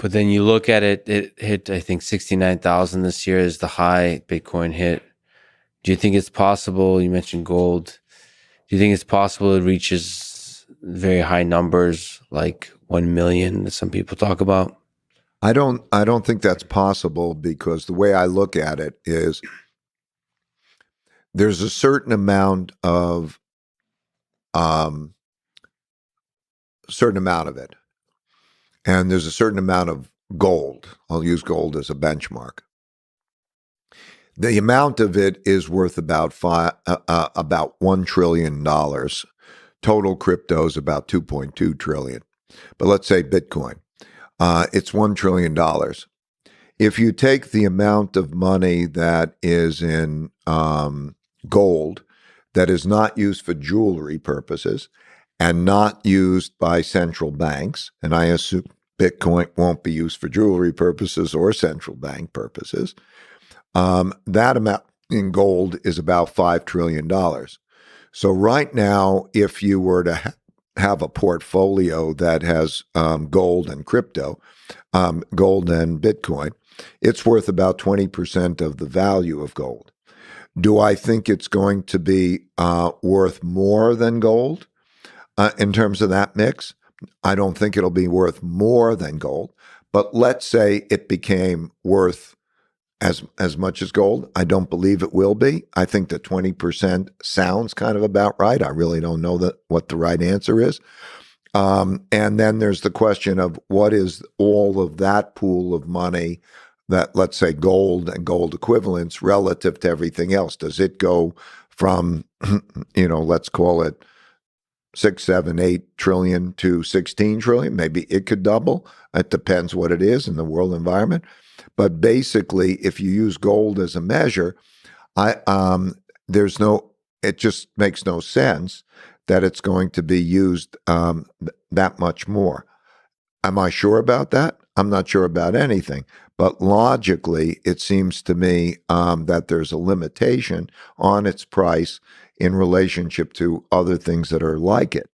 But then you look at it, it hit, I think, 69,000 this year is the high Bitcoin hit. Do you think it's possible? You mentioned gold. Do you think it's possible it reaches very high numbers, like 1 million that some people talk about? I don't think that's possible because the way I look at it is there's a certain amount of um, it, and there's a certain amount of gold. I'll use gold as a benchmark. The amount of it is worth about $1 trillion. Total crypto is about 2.2 trillion. But let's say Bitcoin, it's $1 trillion. If you take the amount of money that is in gold that is not used for jewelry purposes and not used by central banks, and I assume Bitcoin won't be used for jewelry purposes or central bank purposes, that amount in gold is about $5 trillion. So right now, if you were to have a portfolio that has gold and crypto, gold and Bitcoin, it's worth about 20% of the value of gold. Do I think it's going to be worth more than gold in terms of that mix? I don't think it'll be worth more than gold, but let's say it became worth as much as gold. I don't believe it will be. I think that 20% sounds kind of about right. I really don't know what the right answer is. And then there's the question of what is all of that pool of money that, let's say, gold and gold equivalents relative to everything else. Does it go from, let's call it 6, 7, 8 trillion to 16 trillion? Maybe it could double. It depends what it is in the world environment. But basically, if you use gold as a measure, it just makes no sense that it's going to be used that much more. Am I sure about that? I'm not sure about anything. But logically, it seems to me that there's a limitation on its price in relationship to other things that are like it.